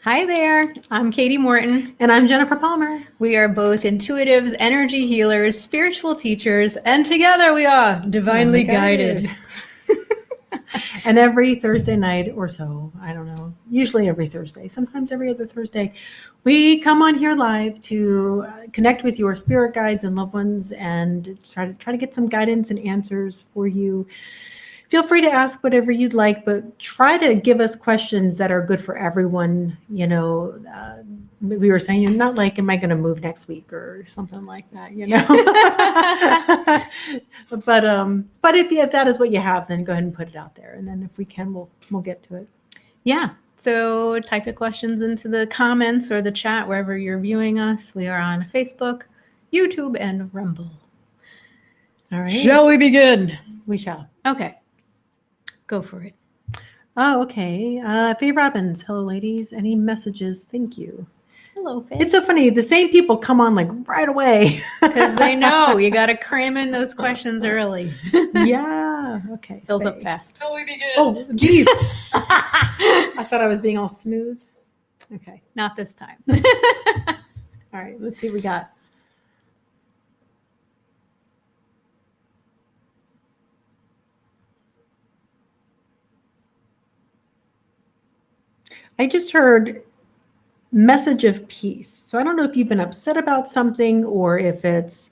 Hi there, I'm Katie Morton. And I'm Jennifer Palmer. We are both intuitives, energy healers, spiritual teachers, and together we are divinely guided. And every Thursday night or so, I don't know, usually every Thursday, sometimes every other Thursday, we come on here live to connect with your spirit guides and loved ones and try to get some guidance and answers for you. Feel free to ask whatever you'd like, but try to give us questions that are good for everyone. We were saying, you're not like, am I going to move next week or something like that, But if that is what you have, then go ahead and put it out there. And then if we can, we'll get to it. Yeah. So type your questions into the comments or the chat wherever you're viewing us. We are on Facebook, YouTube, and Rumble. All right. Shall we begin? We shall. Okay. Go for it. Oh, okay. Faye Robbins. Hello, ladies. Any messages? Thank you. Hello, Faye. It's so funny. The same people come on like right away. Because they know you got to cram in those questions early. Yeah. Okay. Fills up fast. Till we begin. Oh, geez. I thought I was being all smooth. Okay. Not this time. All right. Let's see what we got. I just heard message of peace. So I don't know if you've been upset about something or if it's,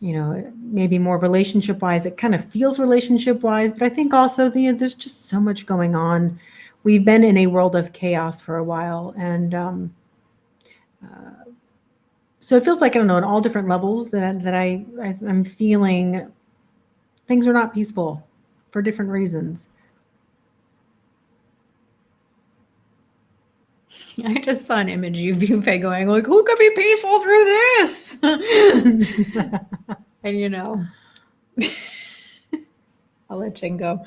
maybe more relationship wise. It kind of feels relationship wise, but I think also there's just so much going on. We've been in a world of chaos for a while. And so it feels like, I don't know, on all different levels that I'm feeling things are not peaceful for different reasons. I just saw an image of you, Faye, going like, who could be peaceful through this? And I'll let Jen go.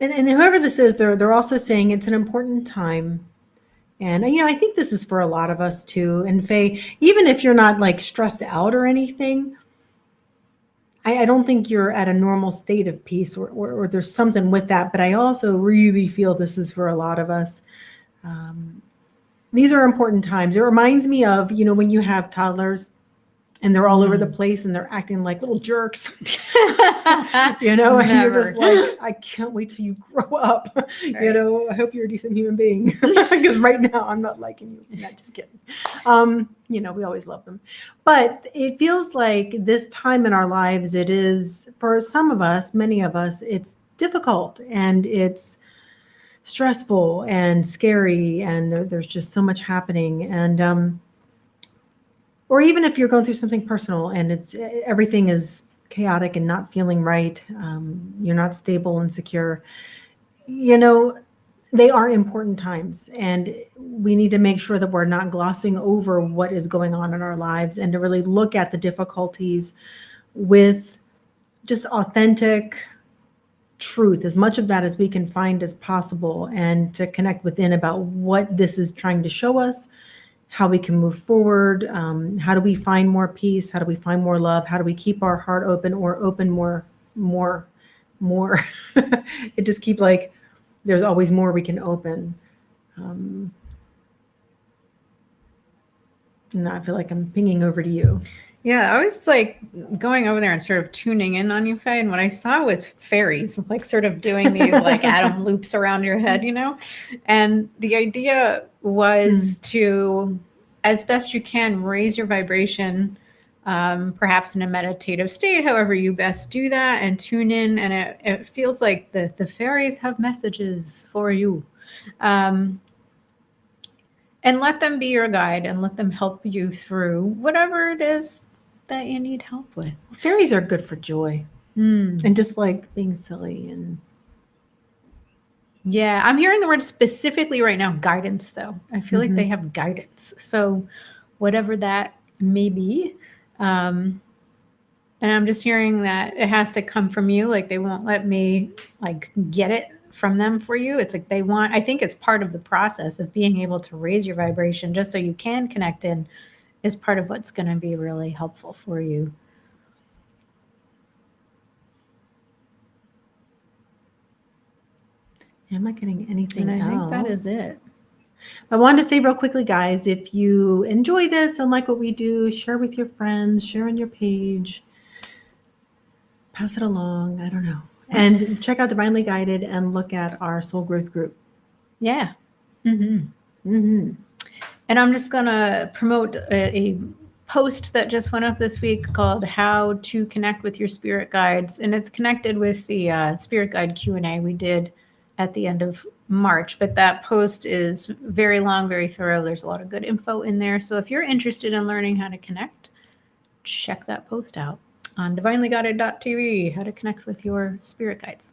And whoever this is, they're also saying it's an important time. And, I think this is for a lot of us too. And Faye, even if you're not like stressed out or anything, I don't think you're at a normal state of peace or there's something with that. But I also really feel this is for a lot of us. These are important times. It reminds me of, when you have toddlers and they're all over the place and they're acting like little jerks, and you're just like, I can't wait till you grow up. Right. I hope you're a decent human being because right now I'm not liking you. I'm not, just kidding. We always love them, but it feels like this time in our lives, it is for some of us, many of us, it's difficult and it's stressful and scary. And there's just so much happening. And, or even if you're going through something personal and everything is chaotic and not feeling right, you're not stable and secure, they are important times. And we need to make sure that we're not glossing over what is going on in our lives and to really look at the difficulties with just authentic truth, as much of that as we can find as possible, and to connect within about what this is trying to show us, how we can move forward, how do we find more peace, how do we find more love, how do we keep our heart open or open more. It just keeps like, there's always more we can open. And I feel like I'm pinging over to you. Yeah, I was like going over there and sort of tuning in on you, Faye. And what I saw was fairies, like sort of doing these like atom loops around your head, And the idea was to, as best you can, raise your vibration, perhaps in a meditative state, however you best do that, and tune in. And it feels like the fairies have messages for you. And let them be your guide and let them help you through whatever it is that you need help with. Fairies are good for joy and just like being silly. And yeah, I'm hearing the word specifically right now, guidance, though. I feel like they have guidance. So whatever that may be. And I'm just hearing that it has to come from you. Like they won't let me like get it from them for you. It's like I think it's part of the process of being able to raise your vibration just so you can connect in is part of what's going to be really helpful for you. Am I getting anything And I else? think that is it. I wanted to say real quickly, guys, if you enjoy this and like what we do, share with your friends, share on your page, pass it along. I don't know. And check out Divinely Guided and look at our soul growth group. Yeah. And I'm just going to promote a post that just went up this week called How to Connect with Your Spirit Guides. And it's connected with the Spirit Guide Q&A we did at the end of March. But that post is very long, very thorough. There's a lot of good info in there. So if you're interested in learning how to connect, check that post out on divinelyguided.tv, how to connect with your spirit guides.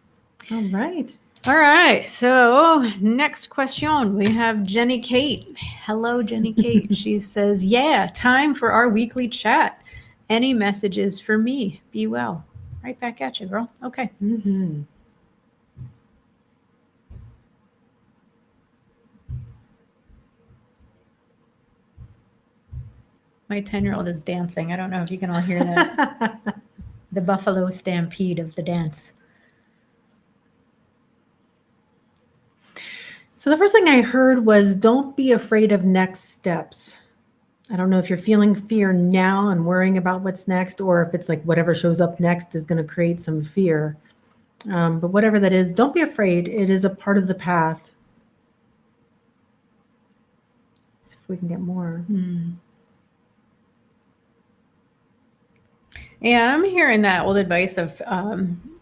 All right. All right. So next question, we have Jenny Kate. Hello, Jenny Kate. She says, yeah, time for our weekly chat. Any messages for me? Be well. Right back at you, girl. Okay. My 10-year-old is dancing. I don't know if you can all hear that. The buffalo stampede of the dance. So the first thing I heard was don't be afraid of next steps. I don't know if you're feeling fear now and worrying about what's next, or if it's like whatever shows up next is going to create some fear. But whatever that is, don't be afraid. It is a part of the path. Let's see if we can get more. Yeah, I'm hearing that old advice of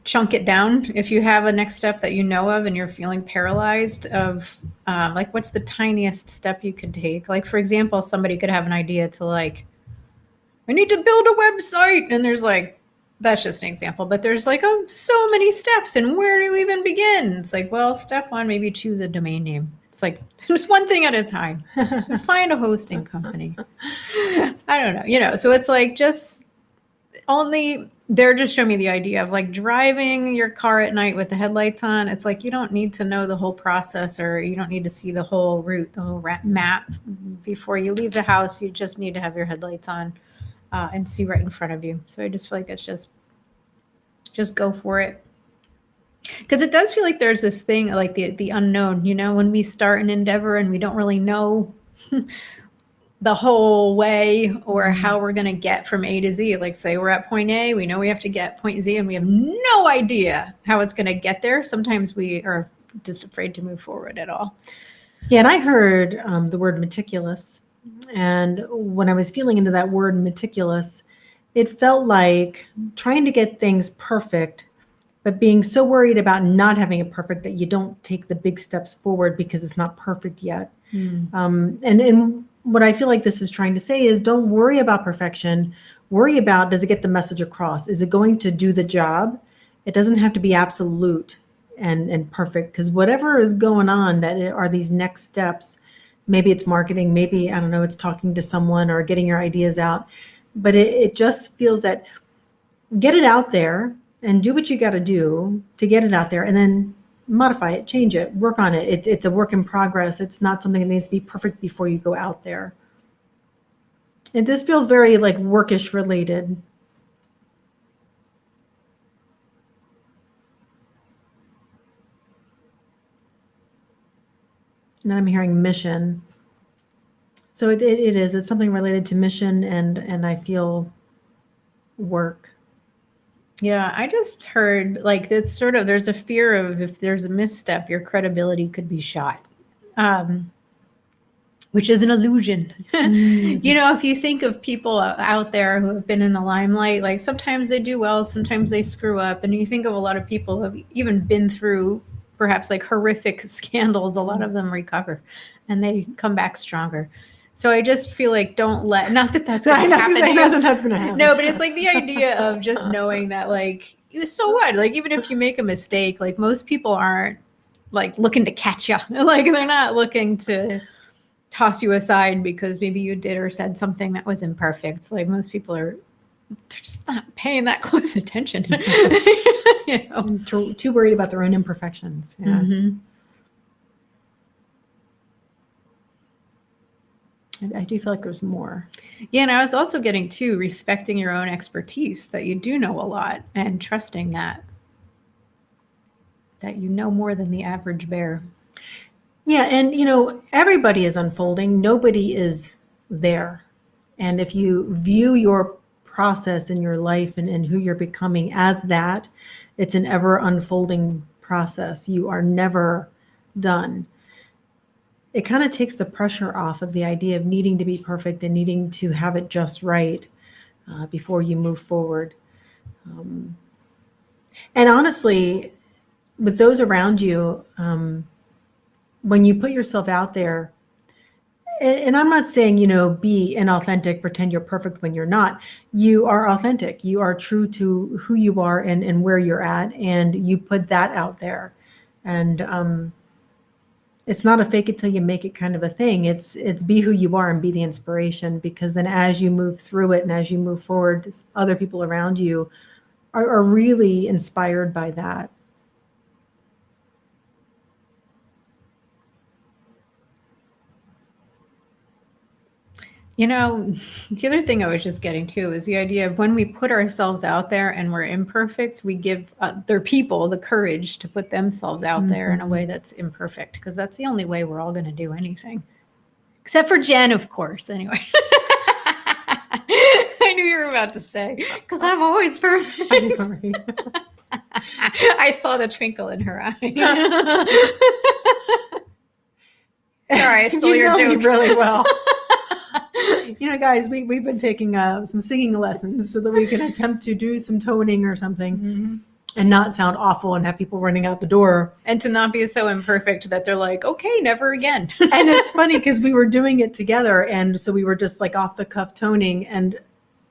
chunk it down. If you have a next step that you know of and you're feeling paralyzed of like, what's the tiniest step you could take? Like, for example, somebody could have an idea to like, I need to build a website. And there's like, that's just an example, but there's like so many steps. And where do we even begin? It's like, well, step one, maybe choose a domain name. It's like just one thing at a time. Find a hosting company. I don't know, so it's like just only they're just showing me the idea of like driving your car at night with the headlights on. It's like you don't need to know the whole process, or you don't need to see the whole route, the whole map before you leave the house. You just need to have your headlights on and see right in front of you. So I just feel like it's just go for it. Because it does feel like there's this thing like the unknown, when we start an endeavor and we don't really know the whole way or how we're going to get from A to Z. Like say we're at point A, we know we have to get point Z and we have no idea how it's going to get there. Sometimes we are just afraid to move forward at all. Yeah, and I heard the word meticulous. And when I was feeling into that word meticulous, it felt like trying to get things perfect, but being so worried about not having it perfect that you don't take the big steps forward because it's not perfect yet. And what I feel like this is trying to say is don't worry about perfection. Worry about, does it get the message across? Is it going to do the job? It doesn't have to be absolute and perfect, because whatever is going on that are these next steps, maybe it's marketing, maybe, I don't know, it's talking to someone or getting your ideas out. But it just feels that get it out there and do what you got to do to get it out there, and then modify it, change it, work on it. It's a work in progress. It's not something that needs to be perfect before you go out there. And this feels very like workish related. And then I'm hearing mission. So it is. It's something related to mission and I feel work. Yeah, I just heard like it's sort of, there's a fear of if there's a misstep, your credibility could be shot, which is an illusion. If you think of people out there who have been in the limelight, like sometimes they do well, sometimes they screw up. And you think of a lot of people who have even been through perhaps like horrific scandals, a lot of them recover and they come back stronger. So I just feel like not that that's going to happen. Not that that's going to happen. No, but it's like the idea of just knowing that, like, so what? Like, even if you make a mistake, like most people aren't like looking to catch you. Like they're not looking to toss you aside because maybe you did or said something that was imperfect. Like most people they're just not paying that close attention. Too worried about their own imperfections. Yeah. I do feel like there's more. Yeah, and I was also getting too, respecting your own expertise, that you do know a lot and trusting that. that you know more than the average bear. Yeah, and everybody is unfolding. Nobody is there. And if you view your process in your life and who you're becoming as that, it's an ever unfolding process. You are never done. It kind of takes the pressure off of the idea of needing to be perfect and needing to have it just right before you move forward. And honestly, with those around you, when you put yourself out there, and I'm not saying, be inauthentic, pretend you're perfect when you're not. You are authentic. You are true to who you are and where you're at, and you put that out there. And it's not a fake it till you make it kind of a thing. It's be who you are and be the inspiration, because then as you move through it and as you move forward, other people around you are really inspired by that. The other thing I was just getting to is the idea of when we put ourselves out there and we're imperfect, we give other people the courage to put themselves out there in a way that's imperfect, because that's the only way we're all going to do anything. Except for Jenn, of course, anyway. I knew you were about to say, because I'm always perfect. I saw the twinkle in her eye. Sorry, I stole your joke. Really well. Guys, we've been taking some singing lessons so that we can attempt to do some toning or something and not sound awful and have people running out the door. And to not be so imperfect that they're like, okay, never again. And it's funny because we were doing it together. And so we were just like off the cuff toning, and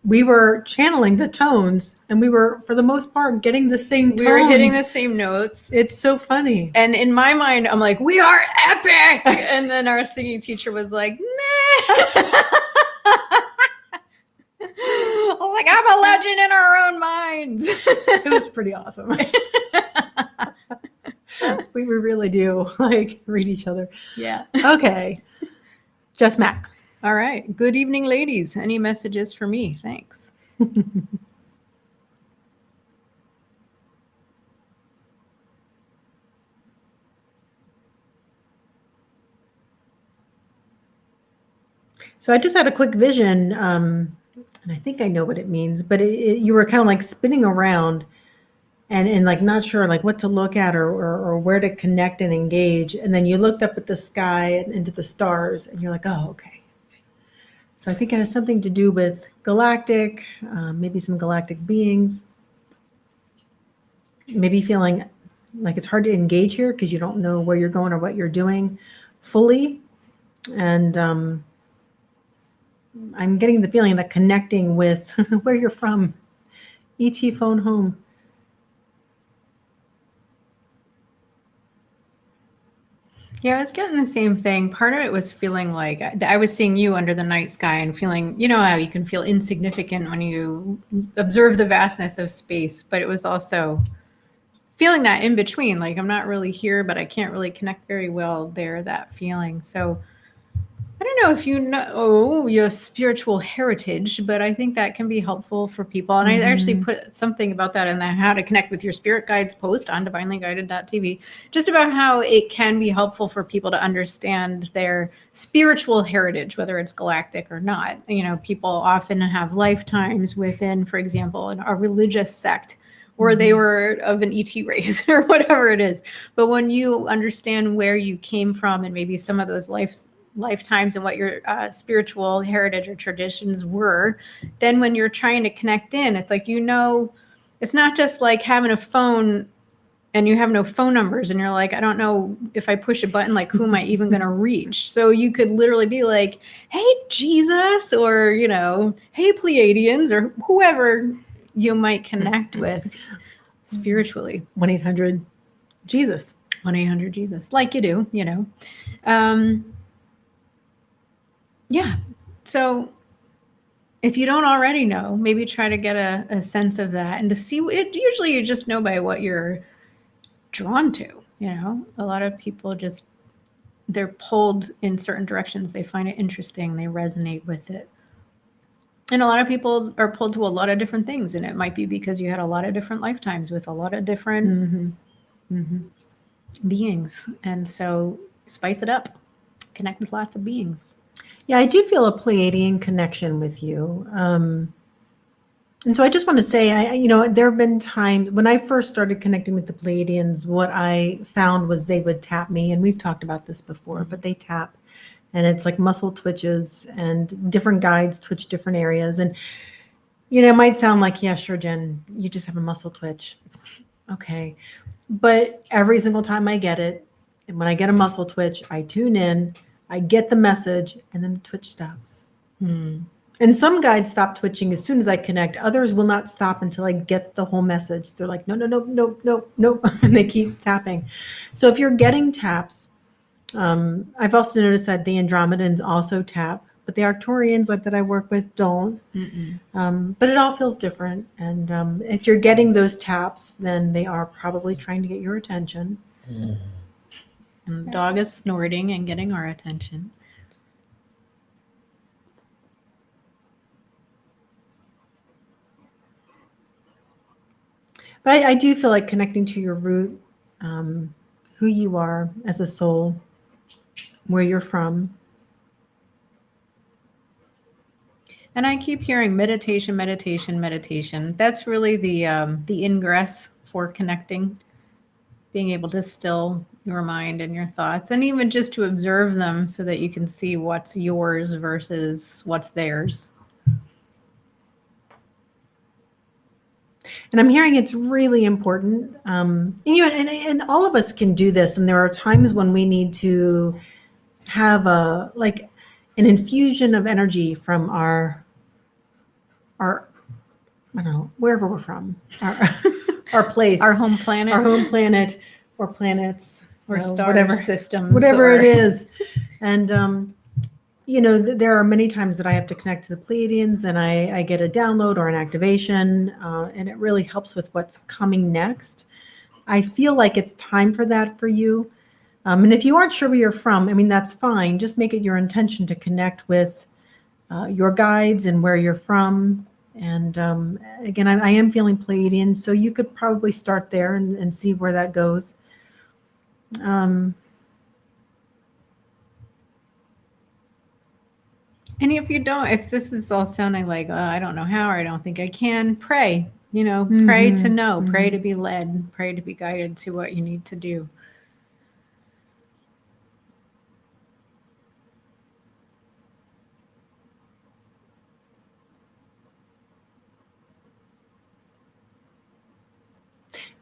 we were channeling the tones, and we were, for the most part, getting the same tones. We were hitting the same notes. It's so funny. And in my mind, I'm like, we are epic. And then our singing teacher was like, nah. I was like, I'm a legend in our own minds. It was pretty awesome. We really do read each other. Yeah. Okay. Just Mac. All right. Good evening, ladies. Any messages for me? Thanks. So I just had a quick vision, and I think I know what it means, but you were kind of spinning around and not sure what to look at or where to connect and engage. And then you looked up at the sky and into the stars, and you're like, oh, okay. So I think it has something to do with galactic, maybe some galactic beings, maybe feeling like it's hard to engage here because you don't know where you're going or what you're doing fully. And I'm getting the feeling that connecting with where you're from, ET phone home. Yeah, I was getting the same thing. Part of it was feeling like I was seeing you under the night sky and feeling, how you can feel insignificant when you observe the vastness of space. But it was also feeling that in between, I'm not really here, but I can't really connect very well there, that feeling. So I don't know if you know your spiritual heritage, but I think that can be helpful for people. And I actually put something about that in the How to Connect with Your Spirit Guides post on divinelyguided.tv, just about how it can be helpful for people to understand their spiritual heritage, whether it's galactic or not. People often have lifetimes within, for example, a religious sect, or they were of an ET race or whatever it is. But when you understand where you came from and maybe some of those lifetimes and what your spiritual heritage or traditions were, then when you're trying to connect in, it's it's not just like having a phone and you have no phone numbers and you're like, I don't know if I push a button, who am I even going to reach? So you could literally be like, hey, Jesus, or, hey, Pleiadians, or whoever you might connect with spiritually. 1-800-JESUS. 1-800-JESUS, like you do, Yeah. So if you don't already know, maybe try to get a sense of that and to see it. Usually you just know by what you're drawn to. A lot of people they're pulled in certain directions. They find it interesting. They resonate with it. And a lot of people are pulled to a lot of different things. And it might be because you had a lot of different lifetimes with a lot of different beings. And so spice it up, connect with lots of beings. Yeah, I do feel a Pleiadian connection with you. And so I just want to say, there have been times when I first started connecting with the Pleiadians, what I found was they would tap me, and we've talked about this before, but they tap, and it's like muscle twitches, and different guides twitch different areas. And, it might sound like, yeah, sure, Jen, you just have a muscle twitch. Okay. But every single time I get it, and when I get a muscle twitch, I tune in, I get the message, and then the twitch stops. And some guides stop twitching as soon as I connect. Others will not stop until I get the whole message. They're like, no, no, no, no, no, no. And they keep tapping. So if you're getting taps, I've also noticed that the Andromedans also tap, but the Arcturians that I work with don't. But it all feels different. And if you're getting those taps, then they are probably trying to get your attention. And the dog is snorting and getting our attention. But I do feel like connecting to your root, who you are as a soul, where you're from. And I keep hearing meditation, meditation, meditation. That's really the ingress for connecting, being able to still your mind and your thoughts, and even just to observe them so that you can see what's yours versus what's theirs. And I'm hearing it's really important. And all of us can do this. And there are times when we need to have an infusion of energy from our I don't know, wherever we're from, our place, Our home planet, or planets, or star whatever systems, whatever it is. And there are many times that I have to connect to the Pleiadians, and I get a download or an activation, and it really helps with what's coming next. I feel like it's time for that for you. And if you aren't sure where you're from, I mean, that's fine. Just make it your intention to connect with your guides and where you're from. And again, I am feeling Pleiadian, so you could probably start there and see where that goes. And if this is all sounding like, I don't know how, or I don't think I can, pray, pray to know, pray to be led, pray to be guided to what you need to do.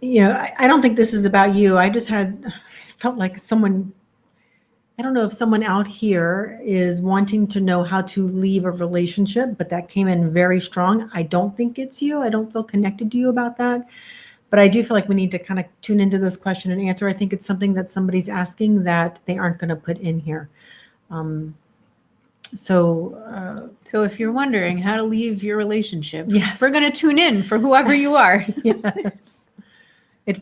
I don't think this is about you. I just felt like I don't know if someone out here is wanting to know how to leave a relationship, but that came in very strong. I don't think it's you. I don't feel connected to you about that. But I do feel like we need to kind of tune into this question and answer. I think it's something that somebody's asking that they aren't going to put in here. So if you're wondering how to leave your relationship, yes, we're going to tune in for whoever you are. Yes. It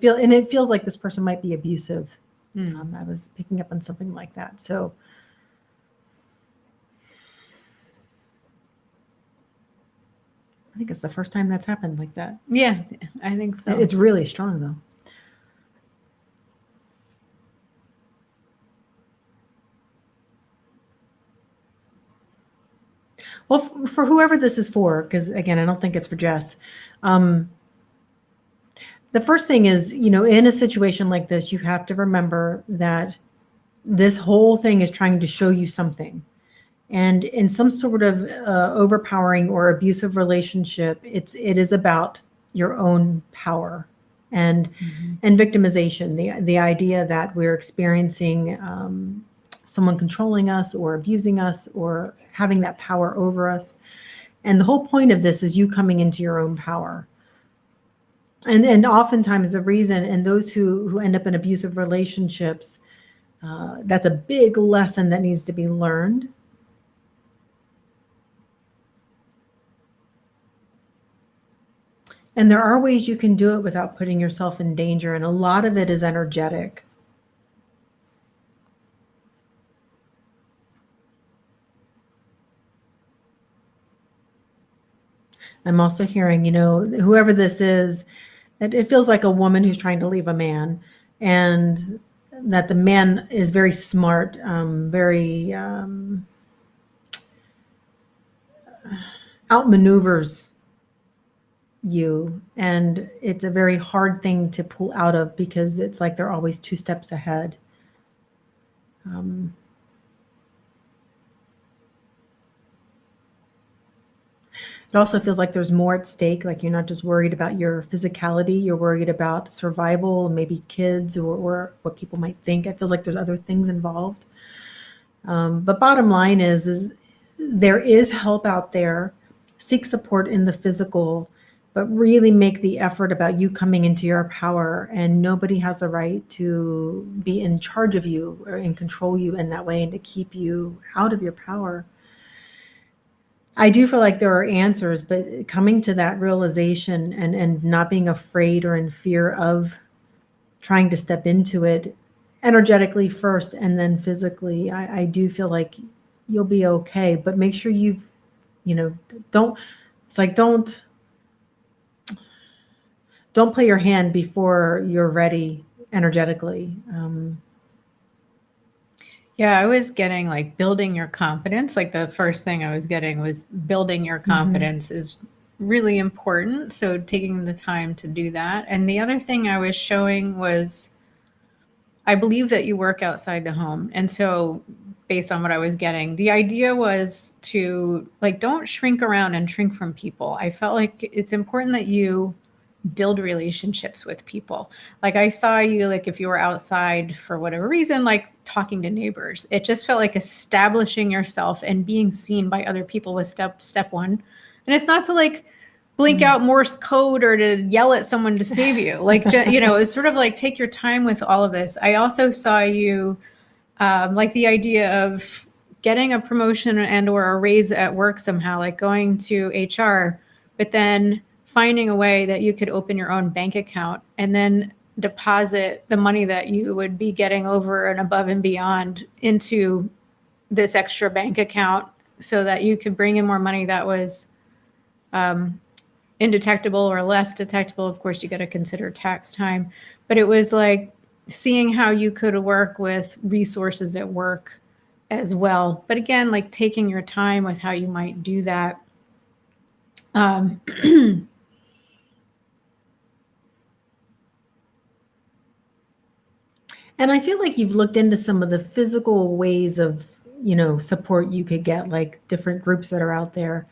feels like this person might be abusive. I was picking up on something like that. So I think it's the first time that's happened like that. Yeah, I think so. It's really strong, though. Well, for whoever this is for, because again, I don't think it's for Jess. The first thing is, in a situation like this, you have to remember that this whole thing is trying to show you something. And in some sort of overpowering or abusive relationship, it is about your own power and victimization. The idea that we're experiencing someone controlling us or abusing us or having that power over us. And the whole point of this is you coming into your own power. And oftentimes the reason, and those who end up in abusive relationships, that's a big lesson that needs to be learned. And there are ways you can do it without putting yourself in danger. And a lot of it is energetic. I'm also hearing, whoever this is, it feels like a woman who's trying to leave a man. And that the man is very smart, very outmaneuvers you, and it's a very hard thing to pull out of because it's like they're always 2 steps ahead. It also feels like there's more at stake. Like you're not just worried about your physicality, you're worried about survival, maybe kids or what people might think. It feels like there's other things involved. But bottom line is there is help out there. Seek support in the physical, but really make the effort about you coming into your power. And nobody has the right to be in charge of you or in control you in that way and to keep you out of your power. I do feel like there are answers, but coming to that realization and not being afraid or in fear of trying to step into it energetically first and then physically, I do feel like you'll be okay. But make sure don't play your hand before you're ready energetically. Yeah, I was getting like building your confidence. Like the first thing I was getting was building your confidence is really important. So taking the time to do that. And the other thing I was showing was I believe that you work outside the home. And so based on what I was getting, the idea was to like, don't shrink around and shrink from people. I felt like it's important that you build relationships with people. Like I saw you, like if you were outside for whatever reason, like talking to neighbors, it just felt like establishing yourself and being seen by other people was step one. And it's not to like blink out Morse code or to yell at someone to save you. Like, it's sort of like take your time with all of this. I also saw you like the idea of getting a promotion and or a raise at work somehow, like going to HR, but then finding a way that you could open your own bank account and then deposit the money that you would be getting over and above and beyond into this extra bank account so that you could bring in more money that was indetectable or less detectable. Of course, you got to consider tax time, but it was like seeing how you could work with resources at work as well. But again, like taking your time with how you might do that. And I feel like you've looked into some of the physical ways of, support you could get, like different groups that are out there,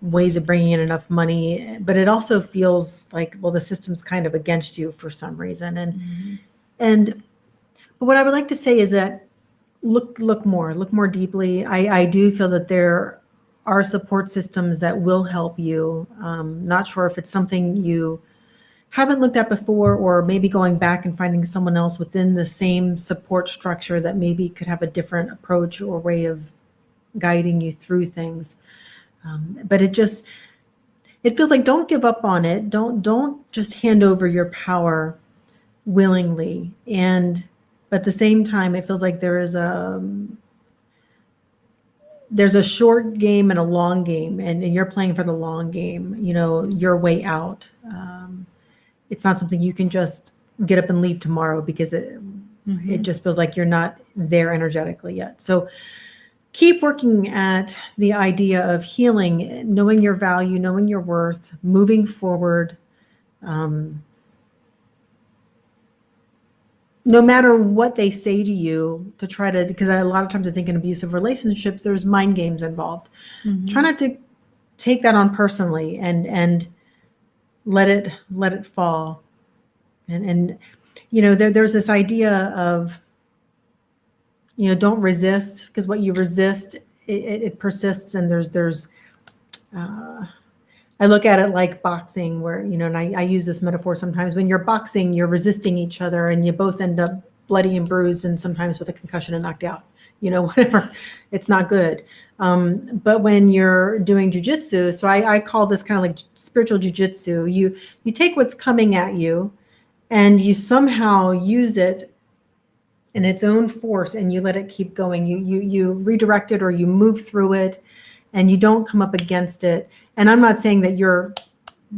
ways of bringing in enough money. But it also feels like, well, the system's kind of against you for some reason. But what I would like to say is that look more deeply. I do feel that there are support systems that will help you. Not sure if it's something you haven't looked at before, or maybe going back and finding someone else within the same support structure that maybe could have a different approach or way of guiding you through things. But it feels like don't give up on it. Don't just hand over your power willingly. But at the same time, it feels like there's a short game and a long game, and you're playing for the long game, your way out. It's not something you can just get up and leave tomorrow because it just feels like you're not there energetically yet. So keep working at the idea of healing, knowing your value, knowing your worth, moving forward. No matter what they say to you, to try to, because a lot of times I think in abusive relationships, there's mind games involved. Try not to take that on personally and let it fall. And there's this idea of, don't resist, because what you resist, it persists. And there's I look at it like boxing where, and I use this metaphor sometimes. When you're boxing, you're resisting each other and you both end up bloody and bruised and sometimes with a concussion and knocked out, whatever. It's not good. But when you're doing jujitsu, so I call this kind of like spiritual jujitsu. You take what's coming at you and you somehow use it in its own force and you let it keep going. You redirect it or you move through it and you don't come up against it. And I'm not saying that you're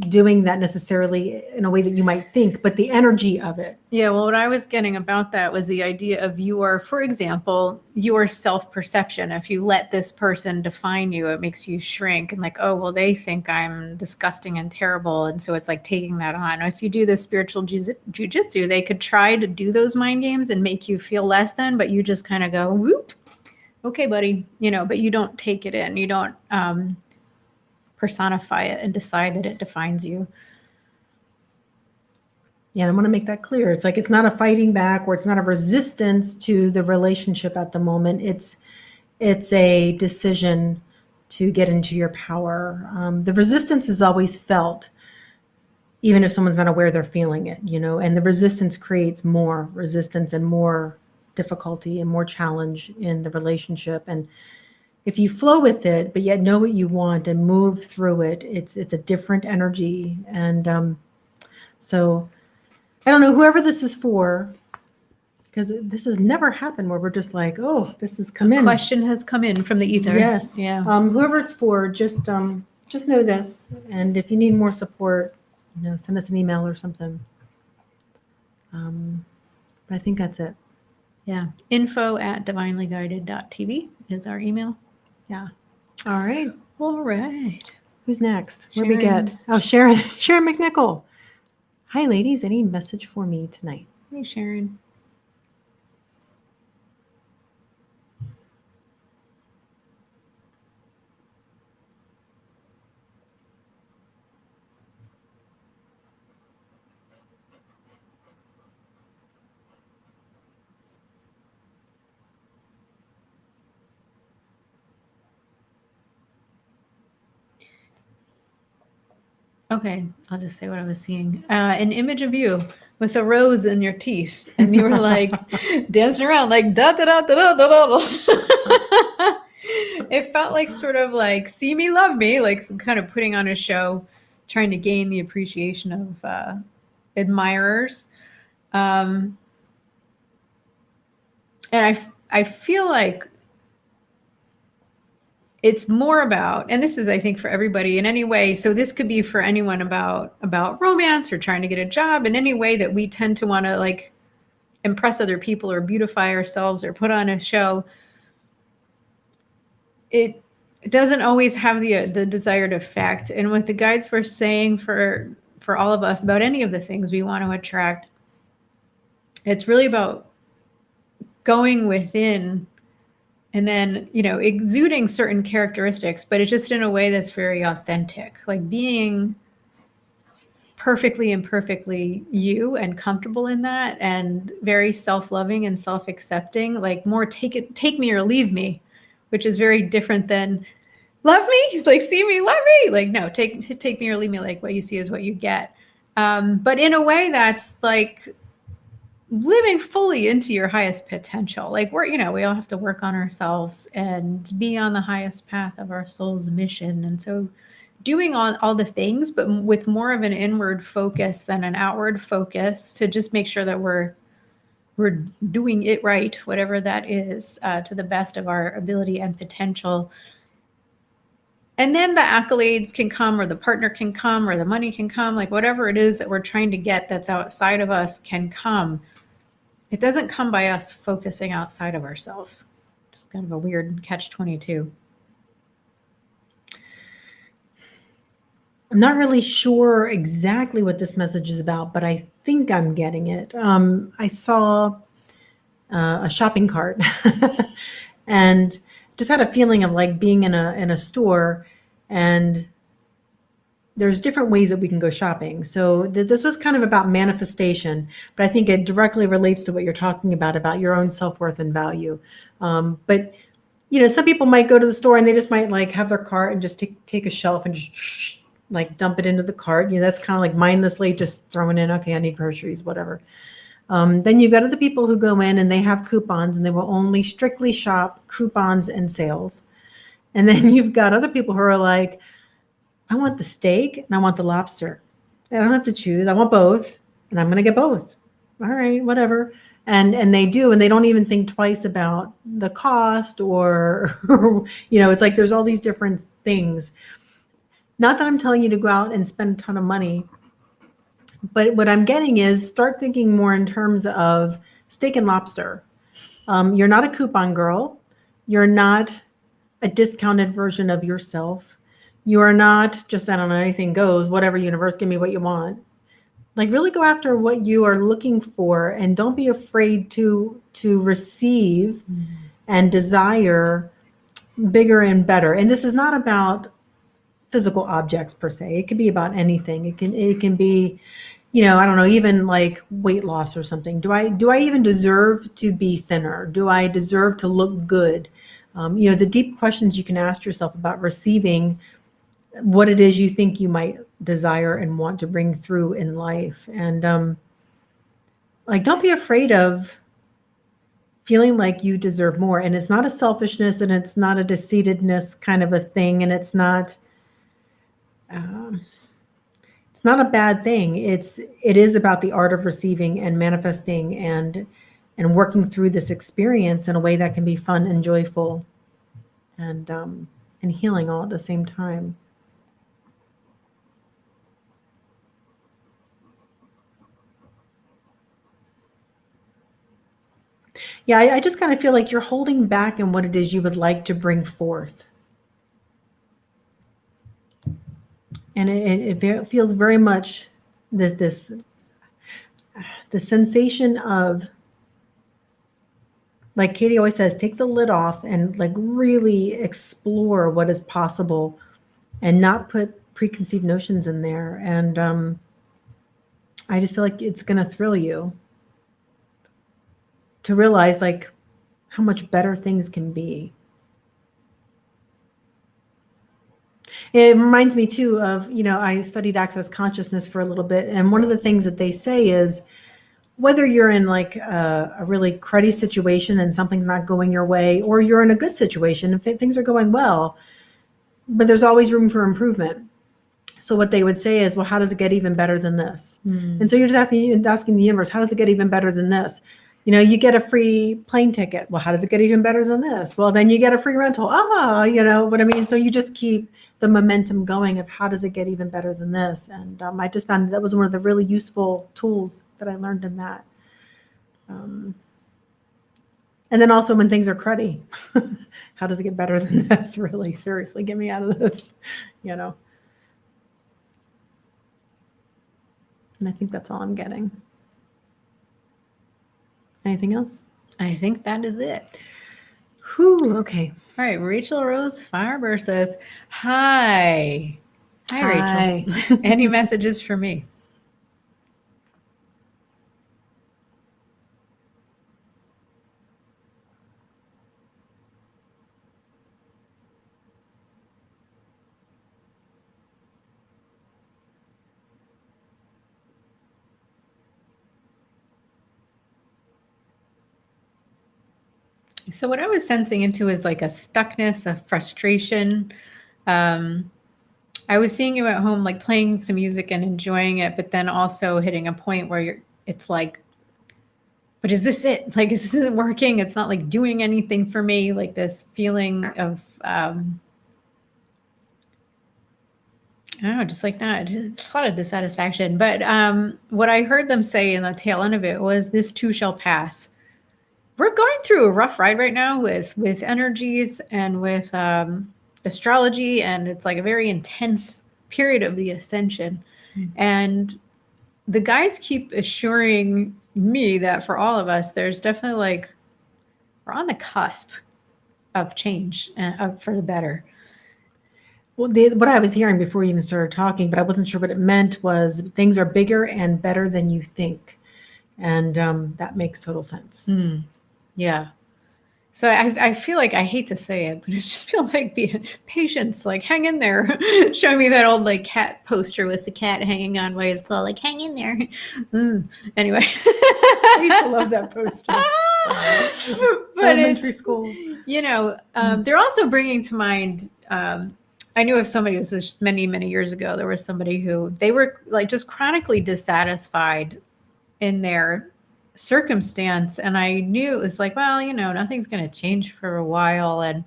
doing that necessarily in a way that you might think, but the energy of it. Yeah, well, what I was getting about that was the idea of for example, your self-perception. If you let this person define you, it makes you shrink and like, oh, well, they think I'm disgusting and terrible. And so it's like taking that on. If you do the spiritual jujitsu, they could try to do those mind games and make you feel less than, but you just kind of go, whoop, okay, buddy, but you don't take it in. You don't personify it and decide that it defines you. Yeah, I want to make that clear. It's like, it's not a fighting back or it's not a resistance to the relationship at the moment. It's a decision to get into your power. The resistance is always felt, even if someone's not aware they're feeling it, and the resistance creates more resistance and more difficulty and more challenge in the relationship. And if you flow with it, but yet know what you want and move through it, it's a different energy. And so I don't know, whoever this is for, because this has never happened where we're just like, oh, this has come in. Question has come in from the ether. Yes. Yeah. Whoever it's for, just know this. And if you need more support, send us an email or something. But I think that's it. Yeah. info@divinelyguided.tv is our email. Yeah. All right. All right. Who's next? What do we get? Oh, Sharon McNichol. Hi, ladies. Any message for me tonight? Hey, Sharon. Okay, I'll just say what I was seeing. An image of you with a rose in your teeth, and you were like dancing around like da da da da da da da. It felt like sort of like see me, love me, like some kind of putting on a show, trying to gain the appreciation of admirers. And I feel like it's more about, and this is, I think, for everybody in any way. So this could be for anyone about romance or trying to get a job, in any way that we tend to want to like impress other people or beautify ourselves or put on a show. It doesn't always have the desired effect. And what the guides were saying for all of us about any of the things we want to attract, it's really about going within and then, exuding certain characteristics, but it's just in a way that's very authentic, like being perfectly and imperfectly you and comfortable in that, and very self-loving and self-accepting, like more take me or leave me, which is very different than love me, like see me, love me. Like, no, take me or leave me, like what you see is what you get. But in a way that's like living fully into your highest potential. Like we all have to work on ourselves and be on the highest path of our soul's mission. And so doing all the things, but with more of an inward focus than an outward focus, to just make sure that we're doing it right, whatever that is, to the best of our ability and potential. And then the accolades can come, or the partner can come, or the money can come, like whatever it is that we're trying to get that's outside of us can come. It doesn't come by us focusing outside of ourselves. Just kind of a weird catch-22. I'm not really sure exactly what this message is about, but I think I'm getting it. I saw a shopping cart and just had a feeling of like being in a store, and there's different ways that we can go shopping. So this was kind of about manifestation, but I think it directly relates to what you're talking about your own self-worth and value. But some people might go to the store and they just might like have their cart and just take a shelf and just like dump it into the cart. That's kind of like mindlessly just throwing in, okay, I need groceries, whatever. Then you've got other people who go in and they have coupons and they will only strictly shop coupons and sales. And then you've got other people who are like, I want the steak and I want the lobster. I don't have to choose. I want both and I'm going to get both. All right, whatever. And they do, and they don't even think twice about the cost or, it's like there's all these different things. Not that I'm telling you to go out and spend a ton of money, but what I'm getting is start thinking more in terms of steak and lobster. You're not a coupon girl. You're not a discounted version of yourself. You are not just, I don't know, anything goes, whatever universe, give me what you want. Like really go after what you are looking for, and don't be afraid to receive and desire bigger and better. And this is not about physical objects per se. It could be about anything. It can be, I don't know, even like weight loss or something. Do I even deserve to be thinner? Do I deserve to look good? The deep questions you can ask yourself about receiving what it is you think you might desire and want to bring through in life. And like, don't be afraid of feeling like you deserve more. And it's not a selfishness, and it's not a deceitedness kind of a thing. And it's not a bad thing. It is about the art of receiving and manifesting and working through this experience in a way that can be fun and joyful and healing all at the same time. Yeah, I just kind of feel like you're holding back in what it is you would like to bring forth. And it feels very much the sensation of, like Katie always says, take the lid off and like really explore what is possible and not put preconceived notions in there. And I just feel like it's going to thrill you to realize like how much better things can be. It reminds me too of, I studied access consciousness for a little bit. And one of the things that they say is whether you're in like a really cruddy situation and something's not going your way, or you're in a good situation and things are going well, but there's always room for improvement. So what they would say is, well, how does it get even better than this? And so you're just asking the universe, how does it get even better than this? You get a free plane ticket. Well, how does it get even better than this? Well, then you get a free rental. You know what I mean? So you just keep the momentum going of how does it get even better than this? And I just found that was one of the really useful tools that I learned in that. And then also when things are cruddy, how does it get better than this? Really, seriously, get me out of this, And I think that's all I'm getting. Anything else? I think that is it. Whew, okay. All right. Rachel Rose Farber says, Hi, Rachel. Any messages for me? So what I was sensing into is like a stuckness, a frustration. I was seeing you at home, like playing some music and enjoying it, but then also hitting a point where it's like, but is this it? Like, this isn't working. It's not like doing anything for me. Like this feeling of, I don't know, just like not a lot of dissatisfaction. But what I heard them say in the tail end of it was, this too shall pass. We're going through a rough ride right now with energies and with astrology, and it's like a very intense period of the ascension. And the guides keep assuring me that for all of us, there's definitely like, we're on the cusp of change for the better. Well, what I was hearing before you even started talking, but I wasn't sure what it meant, was things are bigger and better than you think. And that makes total sense. Yeah. So I feel like, I hate to say it, but it just feels like patience, like hang in there. Show me that old like cat poster with the cat hanging on by his claw, like hang in there. Anyway. I used to love that poster. Elementary school. They're also bringing to mind, I knew of somebody, this was just many, many years ago, there was somebody who, they were like just chronically dissatisfied in their circumstance, and I knew it was like, well, nothing's going to change for a while. And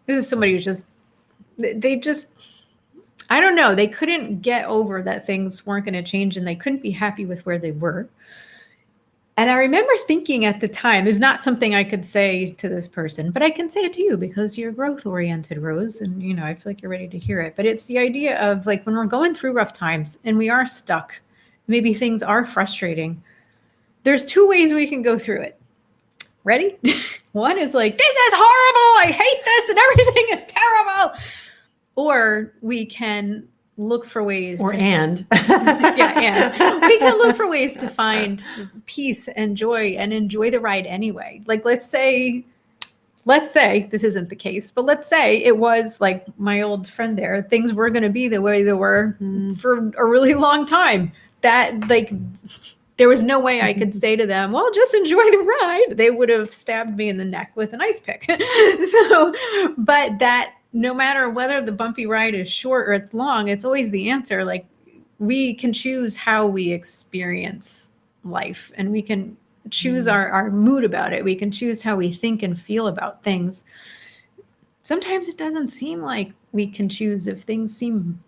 this is somebody who's just they just, I don't know, they couldn't get over that things weren't going to change and they couldn't be happy with where they were. And I remember thinking at the time, it's not something I could say to this person, but I can say it to you because you're growth oriented, Rose. And, you know, I feel like you're ready to hear it. But it's the idea of like when we're going through rough times and we are stuck, maybe things are frustrating. There's two ways we can go through it. Ready? One is like, this is horrible. I hate this and everything is terrible. Or we can look for ways and we can look for ways to find peace and joy and enjoy the ride anyway. Like let's say this isn't the case, but let's say it was like my old friend there, things were going to be the way they were for a really long time, that like there was no way I could say to them, well, just enjoy the ride. They would have stabbed me in the neck with an ice pick. So but that no matter whether the bumpy ride is short or it's long, it's always the answer. Like we can choose how we experience life and we can choose our mood about it. We can choose how we think and feel about things. Sometimes it doesn't seem like we can choose if things seem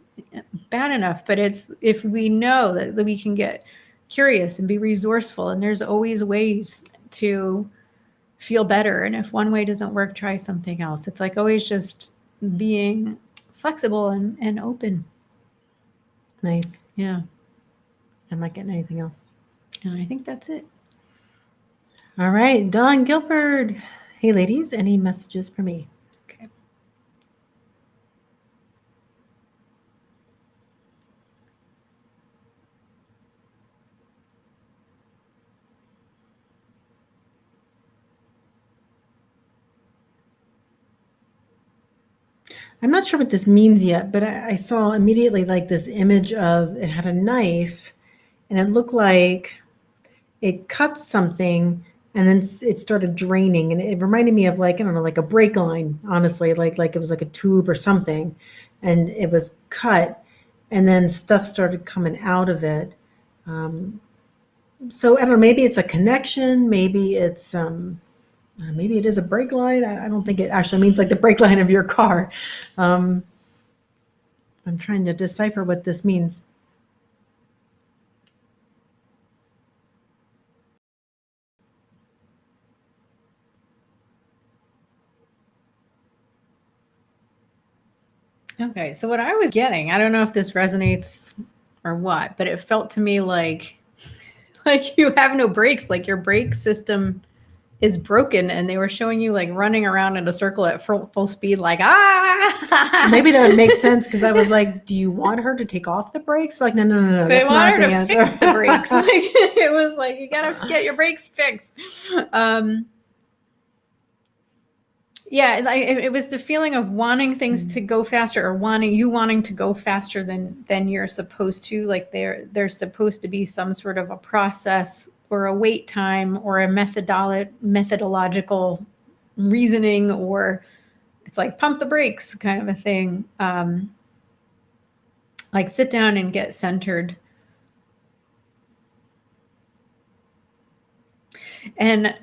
bad enough, but it's if we know that we can get curious and be resourceful, and there's always ways to feel better. And if one way doesn't work, try something else. It's like always just being flexible and open. Nice. Yeah. I'm not getting anything else. And I think that's it. All right. Dawn Guilford. Hey, ladies, any messages for me? Okay. I'm not sure what this means yet, but I saw immediately like this image of it had a knife and it looked like it cut something and then it started draining. And it reminded me of like, I don't know, like a brake line, honestly, like it was like a tube or something. And it was cut and then stuff started coming out of it. So I don't know, maybe it's a connection, maybe it's maybe it is a brake line. I don't think it actually means like the brake line of your car. I'm trying to decipher what this means. Okay, so what I was getting, I don't know if this resonates or what, but it felt to me like you have no brakes, like your brake system is broken, and they were showing you like running around in a circle at full speed, like Maybe that would make sense because I was like, do you want her to take off the brakes? Like, no. They That's want not her the to answer. fix the brakes. Like it was like you gotta get your brakes fixed. Yeah, like it was the feeling of wanting things to go faster, or wanting to go faster than you're supposed to. Like there's supposed to be some sort of a process or a wait time or a methodological reasoning, or it's like pump the brakes kind of a thing. Like sit down and get centered. And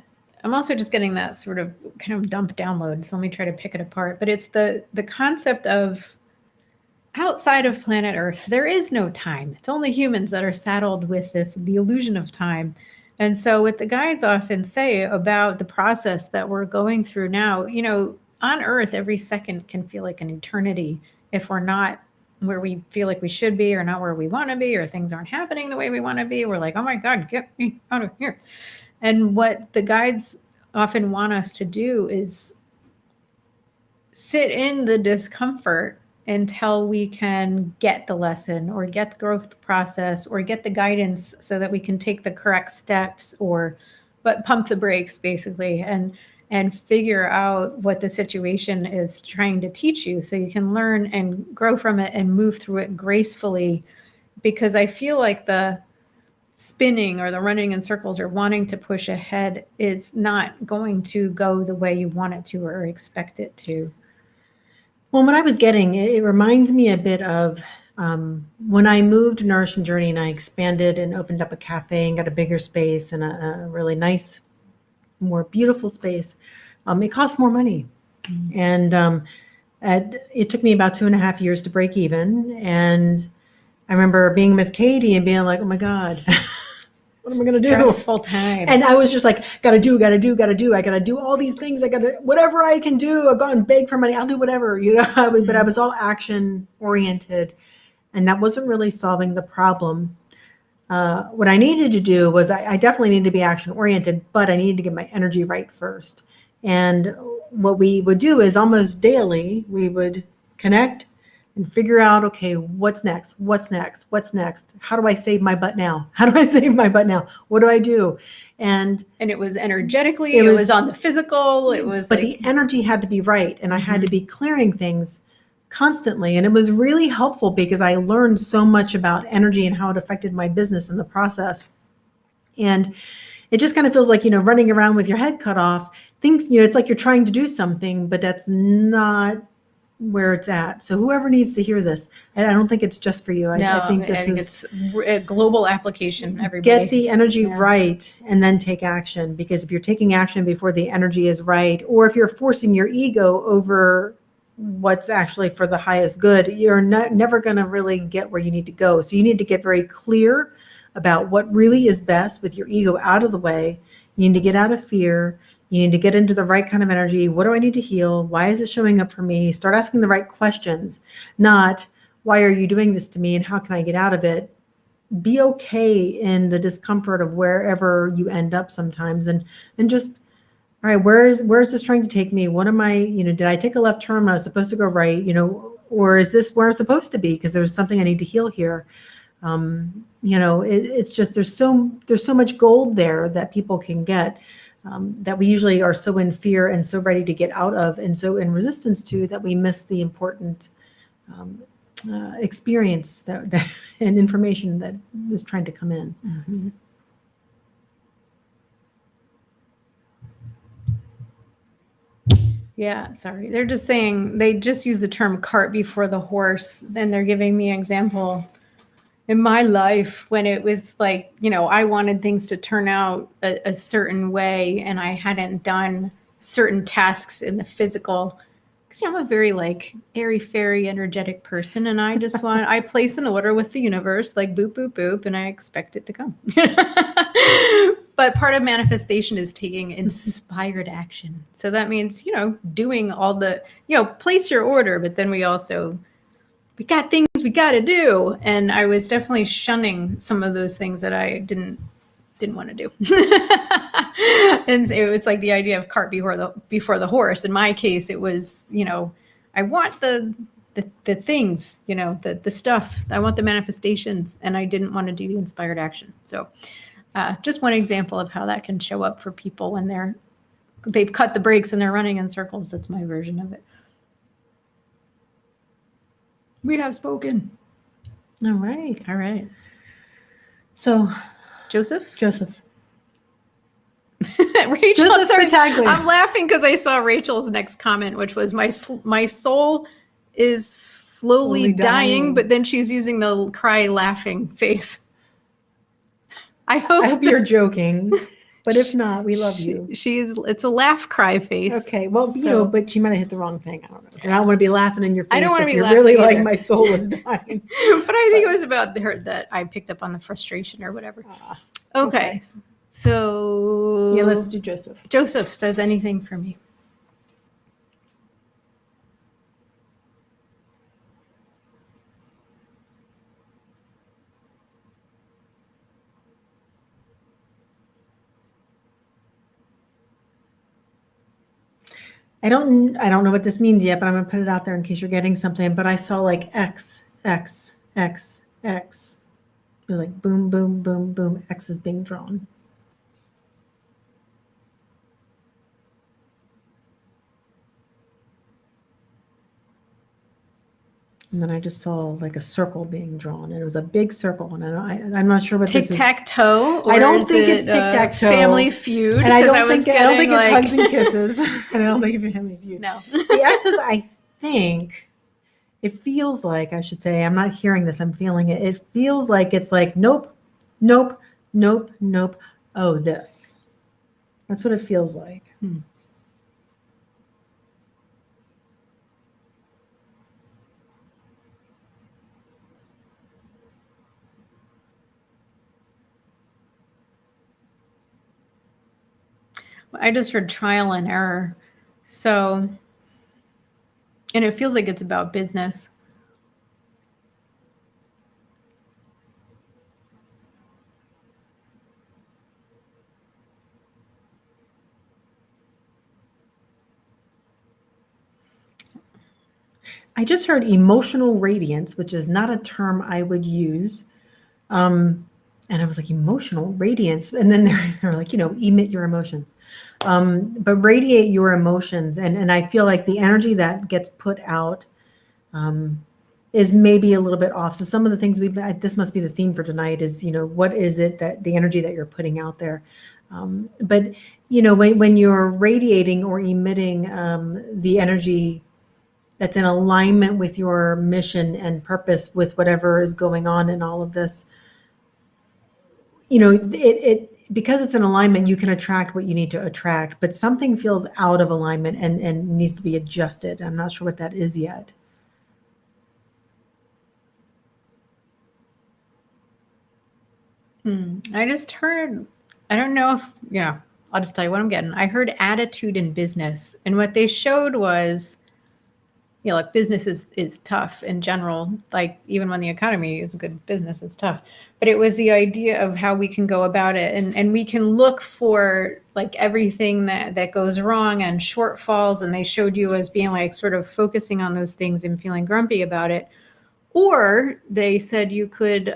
I'm also just getting that sort of kind of dump download. So let me try to pick it apart. But it's the concept of outside of planet Earth, there is no time. It's only humans that are saddled with the illusion of time. And so what the guides often say about the process that we're going through now, you know, on Earth, every second can feel like an eternity if we're not where we feel like we should be, or not where we want to be, or things aren't happening the way we want to be. We're like, oh my God, get me out of here. And what the guides often want us to do is sit in the discomfort until we can get the lesson or get the growth process or get the guidance so that we can take the correct steps, but pump the brakes basically and figure out what the situation is trying to teach you so you can learn and grow from it and move through it gracefully. Because I feel like the spinning or the running in circles or wanting to push ahead is not going to go the way you want it to or expect it to. Well, what I was getting, it reminds me a bit of when I moved Nourish and Journey and I expanded and opened up a cafe and got a bigger space and a really nice, more beautiful space. It costs more money. And It took me about 2.5 years to break even. And I remember being with Katie and being like, oh my God, what am I going to do? Stressful times. And I was just like, gotta do. I gotta do all these things. I gotta, whatever I can do. I'll go and beg for money. I'll do whatever, but I was all action oriented, and that wasn't really solving the problem. What I needed to do was I definitely needed to be action oriented, but I needed to get my energy right first. And what we would do is almost daily, we would connect and figure out, okay, what's next? How do I save my butt now? What do I do? And it was energetically, it was on the physical, it was but the energy had to be right. And I had to be clearing things constantly. And it was really helpful because I learned so much about energy and how it affected my business in the process. And it just kind of feels like, running around with your head cut off. Things, it's like you're trying to do something, but that's not where it's at. So whoever needs to hear this, I don't think it's just for you. I think it's a global application. Everybody get the energy right and then take action. Because if you're taking action before the energy is right, or if you're forcing your ego over what's actually for the highest good, you're never going to really get where you need to go. So you need to get very clear about what really is best with your ego out of the way. You need to get out of fear. You need to get into the right kind of energy. What do I need to heal? Why is it showing up for me? Start asking the right questions, not why are you doing this to me and how can I get out of it? Be okay in the discomfort of wherever you end up sometimes, and just, all right, where is this trying to take me? What am I, did I take a left turn when I was supposed to go right, or is this where I'm supposed to be? Because there's something I need to heal here. It's just, there's so much gold there that people can get. That we usually are so in fear and so ready to get out of and so in resistance to, that we miss the important experience that and information that is trying to come in. Mm-hmm. Yeah, sorry. They're just saying, they just use the term cart before the horse. Then they're giving me an example in my life when it was like, I wanted things to turn out a certain way, and I hadn't done certain tasks in the physical. Because I'm a very airy fairy energetic person, and I just I place an order with the universe, like boop, boop, boop, and I expect it to come. But part of manifestation is taking inspired action. So that means, doing all the, place your order, but then we got things we got to do. And I was definitely shunning some of those things that I didn't want to do. And it was like the idea of cart before the horse. In my case, it was, I want the things, the stuff. I want the manifestations, and I didn't want to do the inspired action. So just one example of how that can show up for people when they've cut the brakes and they're running in circles. That's my version of it. We have spoken. All right. So, Joseph. Rachel, Joseph, I'm laughing because I saw Rachel's next comment, which was my soul is slowly dying, but then she's using the cry laughing face. I hope you're joking. But if not, we love you. It's a laugh cry face. Okay. Well, but she might have hit the wrong thing. I don't know. So I don't want to be laughing in your face. I don't want to be laughing really either. Like my soul is dying. But I think it was about her that I picked up on the frustration or whatever. Okay. So yeah, let's do Joseph. Joseph says anything for me. I don't know what this means yet, but I'm going to put it out there in case you're getting something. But I saw X, X, X, X. It was like boom, boom, boom, boom. X is being drawn. And then I just saw a circle being drawn. And it was a big circle. And I'm not sure what this is. Tic-tac-toe? I don't think it's tic-tac-toe. Family Feud? And I don't think it's hugs and kisses. And I don't think it's Family Feud. No. The X's, I think, it feels like, I should say, I'm not hearing this, I'm feeling it. It feels like it's nope, nope, nope, nope. Oh, this. That's what it feels like. I just heard trial and error. So, and it feels like it's about business. I just heard emotional radiance, which is not a term I would use. And I was like, emotional radiance. And then they're like, emit your emotions. But radiate your emotions. And I feel like the energy that gets put out is maybe a little bit off. So some of the things this must be the theme for tonight is, what is it that the energy that you're putting out there? But, when you're radiating or emitting the energy that's in alignment with your mission and purpose with whatever is going on in all of this, it because it's in alignment, you can attract what you need to attract, but something feels out of alignment and needs to be adjusted. I'm not sure what that is yet. I just heard, I don't know if, I'll just tell you what I'm getting. I heard attitude in business. And what they showed was, like business is tough in general. Like even when the economy is a good business, it's tough. But it was the idea of how we can go about it. And we can look for like everything that goes wrong and shortfalls. And they showed you as being like sort of focusing on those things and feeling grumpy about it. Or they said you could,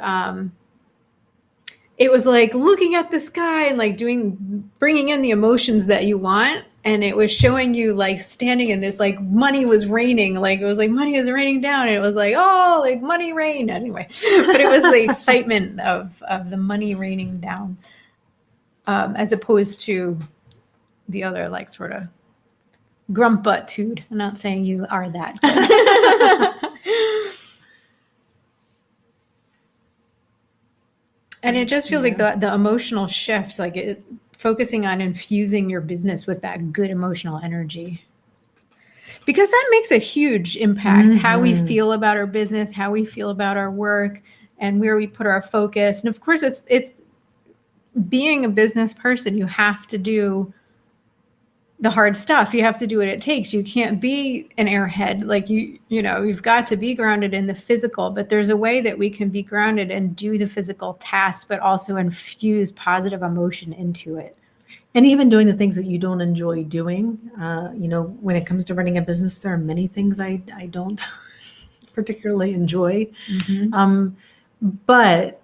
it was like looking at the sky and like bringing in the emotions that you want. And it was showing you like standing in this, like money was raining. Like it was like money is raining down. And it was like, oh, like money rain anyway. But it was the excitement of the money raining down, as opposed to the other like sort of grumpitude. I'm not saying you are that. And it just feels like the emotional shifts, like focusing on infusing your business with that good emotional energy. Because that makes a huge impact, how we feel about our business, how we feel about our work, and where we put our focus. And of course, it's being a business person, you have to do the hard stuff. You have to do what it takes. You can't be an airhead. Like you've got to be grounded in the physical, but there's a way that we can be grounded and do the physical tasks, but also infuse positive emotion into it. And even doing the things that you don't enjoy doing, when it comes to running a business, there are many things I don't particularly enjoy. But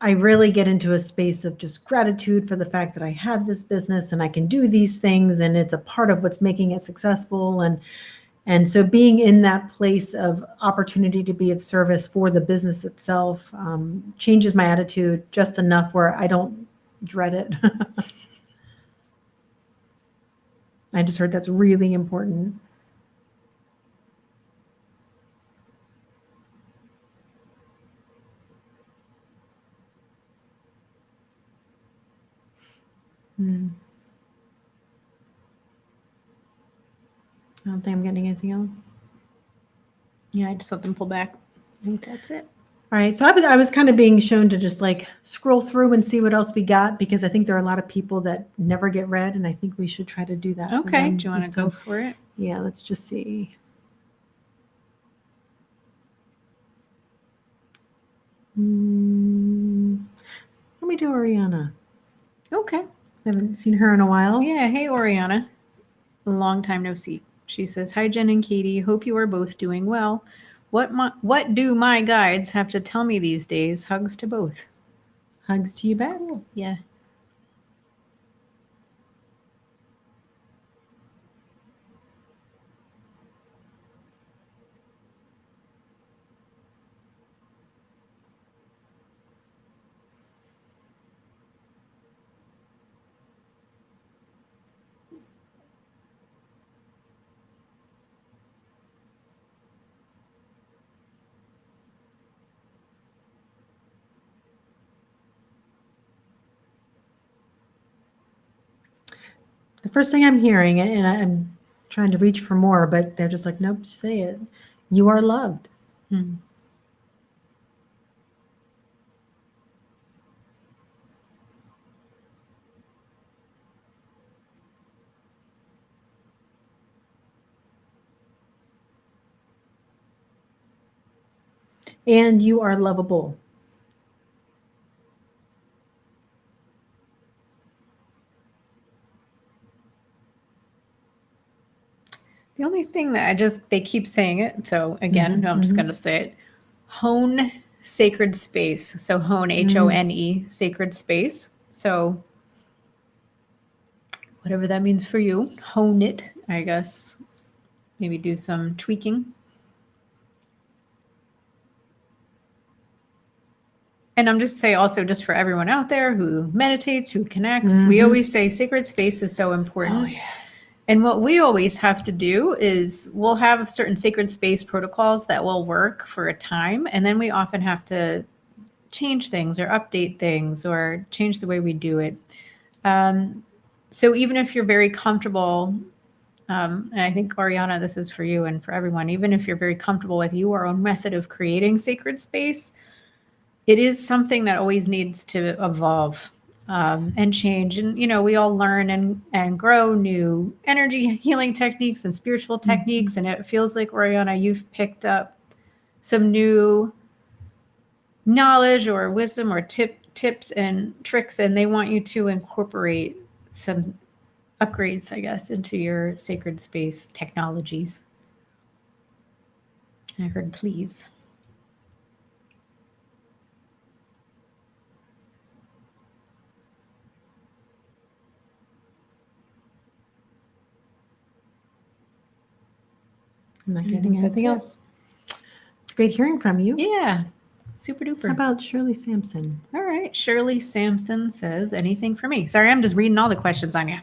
I really get into a space of just gratitude for the fact that I have this business and I can do these things and it's a part of what's making it successful. And so being in that place of opportunity to be of service for the business itself changes my attitude just enough where I don't dread it. I just heard that's really important. I don't think I'm getting anything else. Yeah, I just let them pull back. I think that's it. All right. So I was kind of being shown to just like scroll through and see what else we got, because I think there are a lot of people that never get read, and I think we should try to do that. Okay. Do you want to go for it? Yeah, let's just see. Let me do Oriana. Okay. I haven't seen her in a while. Yeah. Hey, Oriana. Long time no see. She says, hi, Jenn and Katie. Hope you are both doing well. What do my guides have to tell me these days? Hugs to both. Hugs to you back. Yeah. The first thing I'm hearing, and I'm trying to reach for more, but they're just like, nope, say it. You are loved. and you are lovable. The only thing that they keep saying it. So again, Mhm, I'm just mhm. going to say it. Hone sacred space. So hone, HONE, sacred space. So whatever that means for you, hone it, I guess. Maybe do some tweaking. And I'm just say also just for everyone out there who meditates, who connects, we always say sacred space is so important. Oh, yeah. And what we always have to do is we'll have certain sacred space protocols that will work for a time. And then we often have to change things or update things or change the way we do it. So even if you're very comfortable, and I think, Ariana, this is for you and for everyone, even if you're very comfortable with your own method of creating sacred space, it is something that always needs to evolve and change. And, we all learn and grow new energy healing techniques and spiritual techniques. And it feels like, Oriana, you've picked up some new knowledge or wisdom or tips and tricks, and they want you to incorporate some upgrades, I guess, into your sacred space technologies. I heard please. I'm not getting anything else. It's great hearing from you. Yeah. Super duper. How about Shirley Sampson? All right. Shirley Sampson says, anything for me? Sorry, I'm just reading all the questions on you.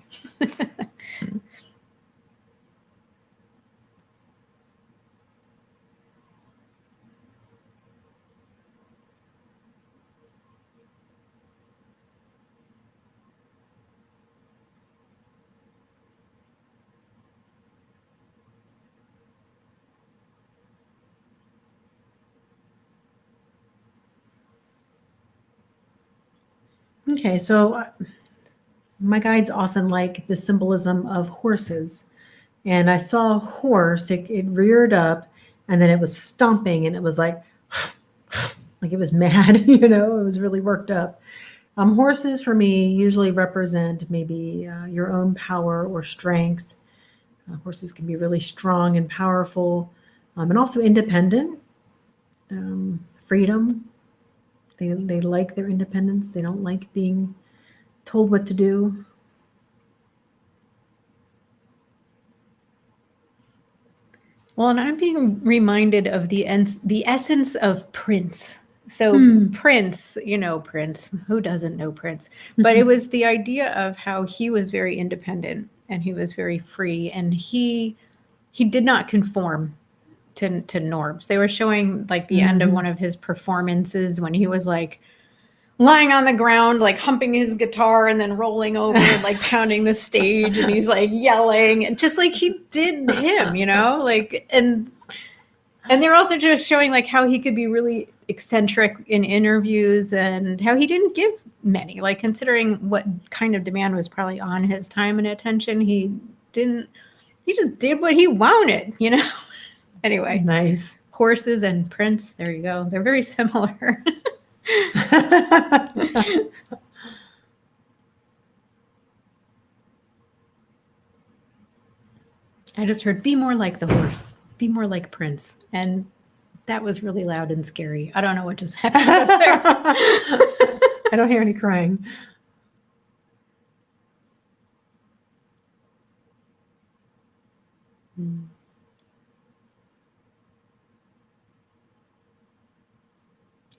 Okay, so my guides often like the symbolism of horses. And I saw a horse, it reared up, and then it was stomping, and it was like it was mad, it was really worked up. Horses for me usually represent maybe your own power or strength. Horses can be really strong and powerful, and also independent, freedom. They like their independence. They don't like being told what to do. Well, and I'm being reminded of the essence of Prince. So Prince, Prince, who doesn't know Prince? But it was the idea of how he was very independent and he was very free, and he did not conform to norms. They were showing like the end of one of his performances when he was like lying on the ground, like humping his guitar and then rolling over, like pounding the stage, and he's like yelling, and just like he did him, like, and they're also just showing like how he could be really eccentric in interviews and how he didn't give many, like considering what kind of demand was probably on his time and attention. He just did what he wanted, Anyway, nice. Horses and Prince, there you go. They're very similar. I just heard, be more like the horse, be more like Prince. And that was really loud and scary. I don't know what just happened up there. I don't hear any crying.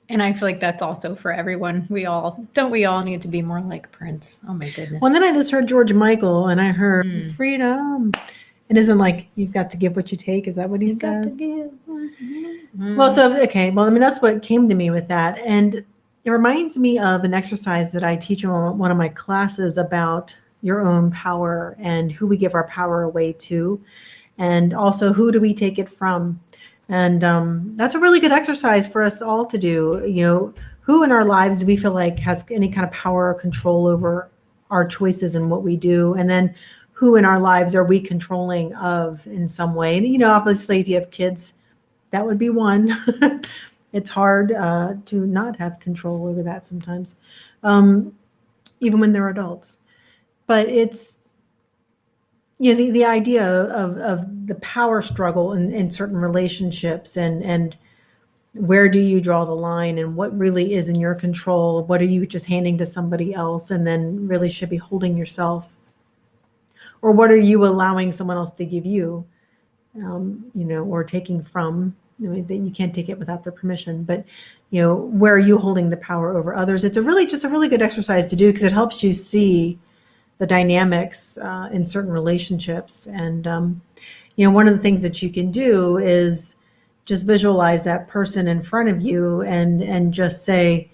And I feel like that's also for everyone. We all need to be more like Prince. Oh my goodness. Well, then I just heard George Michael, and I heard freedom. It isn't like you've got to give what you take. Is that what he said? Got to give what you take. Well, so, okay. Well, I mean, that's what came to me with that. And it reminds me of an exercise that I teach in one of my classes about your own power and who we give our power away to, and also who do we take it from. And that's a really good exercise for us all to do. Who in our lives do we feel like has any kind of power or control over our choices and what we do? And then who in our lives are we controlling of in some way? And, obviously, if you have kids, that would be one. it's hard to not have control over that sometimes, even when they're adults. But it's, the idea of the power struggle in certain relationships, and where do you draw the line, and what really is in your control? What are you just handing to somebody else and then really should be holding yourself? Or what are you allowing someone else to give you, or taking from, that you can't take it without their permission. But, where are you holding the power over others? It's just a really good exercise to do, because it helps you see the dynamics in certain relationships. And, one of the things that you can do is just visualize that person in front of you and just say,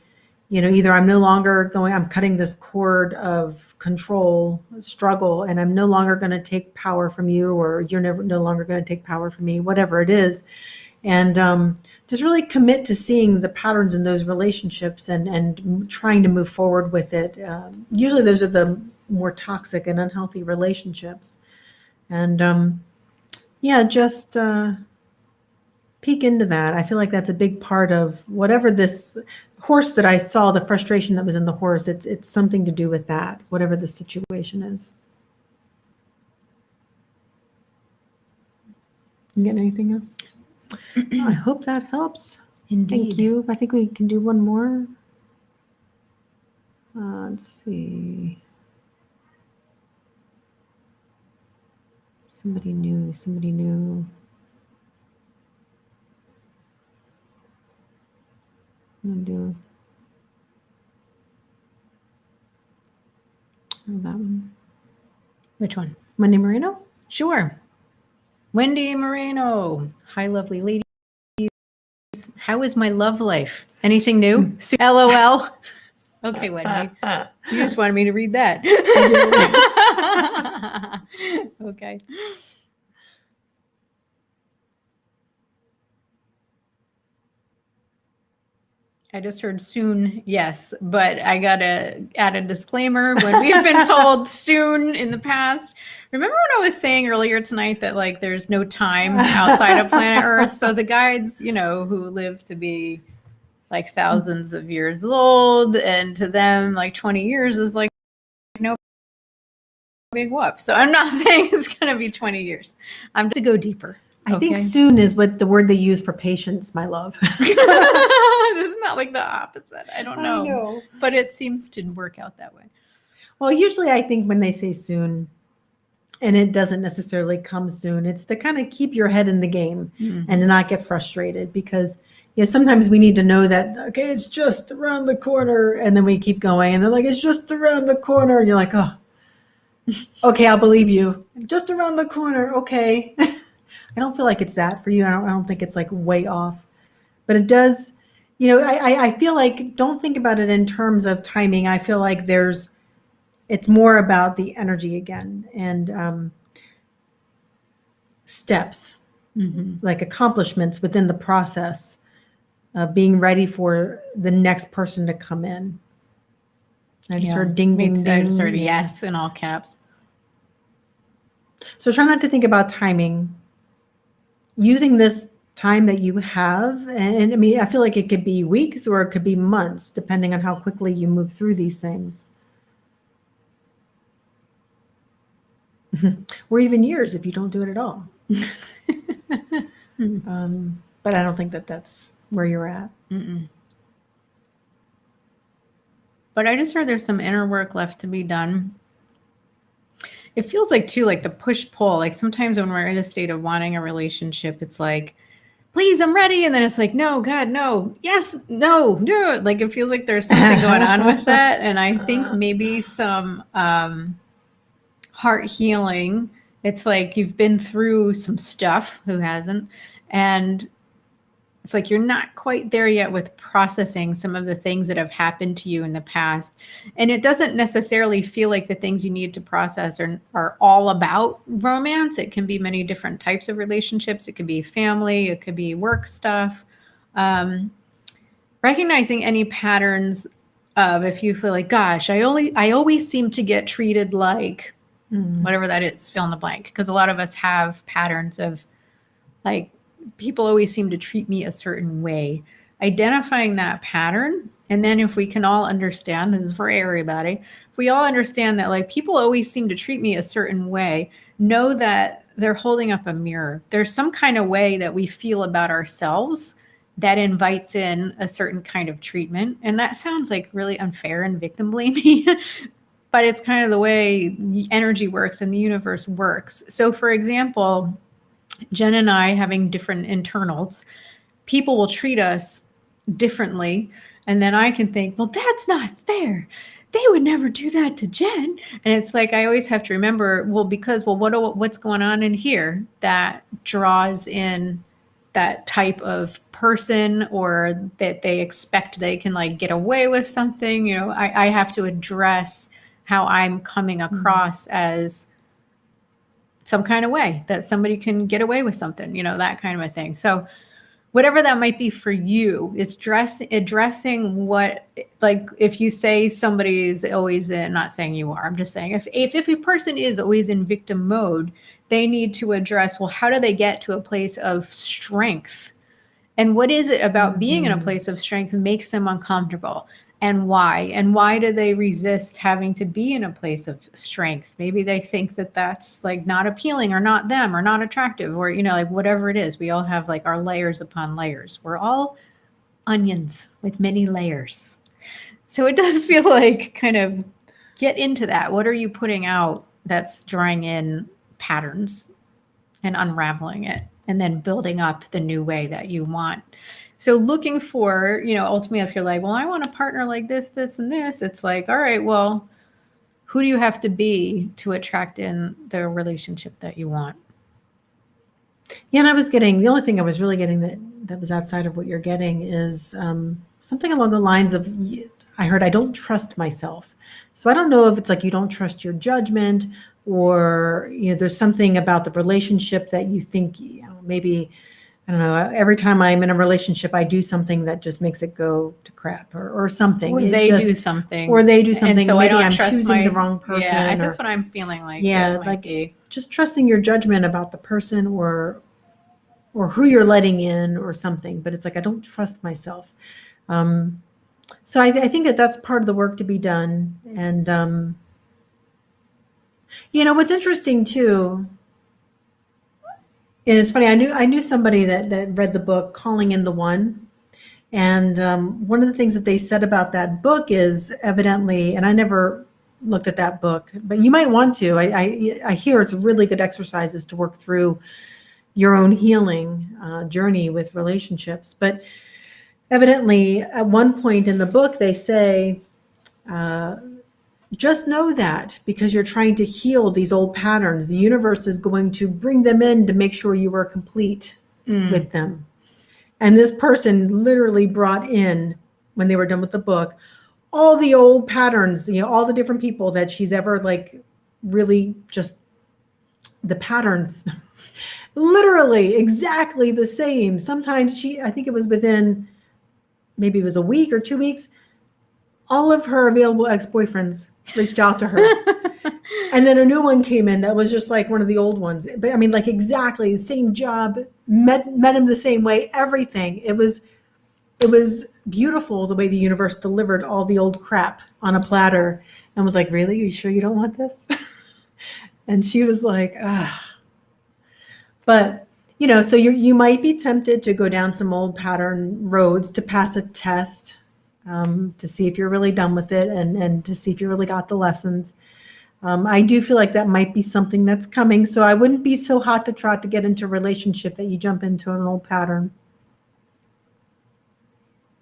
either I'm cutting this cord of control, struggle, and I'm no longer going to take power from you, or you're no longer going to take power from me, whatever it is. And just really commit to seeing the patterns in those relationships and trying to move forward with it. Usually those are the more toxic and unhealthy relationships. And just peek into that. I feel like that's a big part of whatever this horse that I saw, the frustration that was in the horse. It's something to do with that, whatever the situation is. You get anything else? I hope that helps. Indeed. Thank you. I think we can do one more. Let's see. Somebody new. I'm gonna do that one. Which one? Wendy Moreno? Sure. Wendy Moreno. Hi, lovely ladies. How is my love life? Anything new? LOL. Okay, Wendy. You just wanted me to read that. Okay. I just heard soon, yes, but I gotta add a disclaimer. When we've been told soon in the past, remember when I was saying earlier tonight that like there's no time outside of planet Earth? So the guides, who live to be like thousands of years old, and to them like 20 years is like no big whoop. So I'm not saying it's gonna be 20 years. I'm to go deeper. I think soon is what the word they use for patience, my love. Isn't that like the opposite? I don't know. I know. But it seems to work out that way. Well, usually I think when they say soon, and it doesn't necessarily come soon, it's to kind of keep your head in the game and to not get frustrated, because sometimes we need to know that, okay, it's just around the corner, and then we keep going, and they're like, it's just around the corner, and you're like, oh, okay, I'll believe you. Just around the corner, okay. I don't feel like it's that for you. I don't think it's like way off, but it does. I feel like, don't think about it in terms of timing. I feel like it's more about the energy again, and steps, like accomplishments within the process of being ready for the next person to come in. I just heard ding, ding, ding. I just heard yes in all caps. So try not to think about timing. Using this time that you have, and I mean, I feel like it could be weeks or it could be months, depending on how quickly you move through these things. Or even years if you don't do it at all. But I don't think that that's where you're at. But I just heard there's some inner work left to be done. It feels like too, like the push-pull, like sometimes when we're in a state of wanting a relationship, it's like, please, I'm ready. And then it's like, no, God, no, yes, no, no. Like it feels like there's something going on with that. And I think maybe some heart healing. It's like you've been through some stuff, who hasn't? And it's like you're not quite there yet with processing some of the things that have happened to you in the past. And it doesn't necessarily feel like the things you need to process are all about romance. It can be many different types of relationships. It could be family. It could be work stuff. Recognizing any patterns of, if you feel like, gosh, I always seem to get treated like whatever that is, fill in the blank. Because a lot of us have patterns of like, people always seem to treat me a certain way. identifying that pattern. And then if we can all understand, this is for everybody, if we all understand that like people always seem to treat me a certain way, know that they're holding up a mirror. There's some kind of way that we feel about ourselves that invites in a certain kind of treatment. And that sounds like really unfair and victim blaming, but it's kind of the way energy works and the universe works. So for example, Jenn and I having different internals, people will treat us differently. And then I can think, well, that's not fair. They would never do that to Jenn. And it's like, I always have to remember, what's going on in here that draws in that type of person, or that they expect they can like get away with something. You know, I have to address how I'm coming across as some kind of way that somebody can get away with something, you know, that kind of a thing. So whatever that might be for you, is addressing what, like if you say somebody's always in, not saying you are, I'm just saying if a person is always in victim mode, they need to address, well, how do they get to a place of strength? And what is it about being in a place of strength that makes them uncomfortable? And why? And why do they resist having to be in a place of strength? Maybe they think that that's like not appealing or not them or not attractive, or, you know, like whatever it is. We all have like our layers upon layers. We're all onions with many layers. So it does feel like kind of get into that. What are you putting out that's drawing in patterns and unraveling it, and then building up the new way that you want? So looking for, you know, ultimately, if you're like, well, I want a partner like this, this, and this, it's like, all right, well, who do you have to be to attract in the relationship that you want? Yeah, and the only thing I was really getting that was outside of what you're getting is something along the lines of, I heard, I don't trust myself. So I don't know if it's like you don't trust your judgment, or, you know, there's something about the relationship that you think, you know, maybe, I don't know, every time I'm in a relationship, I do something that just makes it go to crap, or something. Or they do something. And so maybe I'm choosing the wrong person. Yeah, that's what I'm feeling like. Yeah, like just trusting your judgment about the person or who you're letting in or something. But it's like, I don't trust myself. So I think that's part of the work to be done. And, you know, what's interesting too, and it's funny, I knew somebody that read the book Calling in the One. And one of the things that they said about that book is evidently, and I never looked at that book, but you might want to. I hear it's really good exercises to work through your own healing journey with relationships. But evidently, at one point in the book, they say, just know that because you're trying to heal these old patterns, the universe is going to bring them in to make sure you are complete with them. And this person literally brought in, when they were done with the book, all the old patterns, you know, all the different people that she's ever like really just the patterns, literally exactly the same. Sometimes I think it was within, maybe it was a week or 2 weeks, all of her available ex-boyfriends reached out to her. And then a new one came in that was just like one of the old ones. But I mean, like exactly the same job, met him the same way, everything. It was beautiful the way the universe delivered all the old crap on a platter and was like, really? You sure you don't want this? And she was like, ah. But, you know, so you might be tempted to go down some old pattern roads to pass a test, to see if you're really done with it and to see if you really got the lessons. I do feel like that might be something that's coming. So I wouldn't be so hot to trot to get into a relationship that you jump into an old pattern.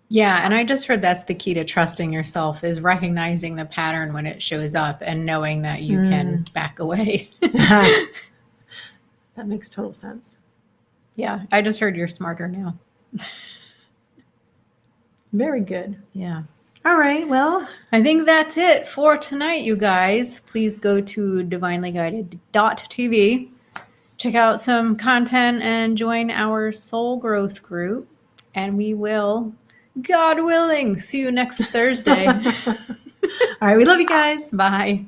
Yeah, and I just heard that's the key to trusting yourself, is recognizing the pattern when it shows up and knowing that you can back away. That makes total sense. Yeah, I just heard you're smarter now. Very good. Yeah. All right. Well, I think that's it for tonight, you guys. Please go to divinelyguided.tv, check out some content, and join our soul growth group. And we will, God willing, see you next Thursday. All right. We love you guys. Bye.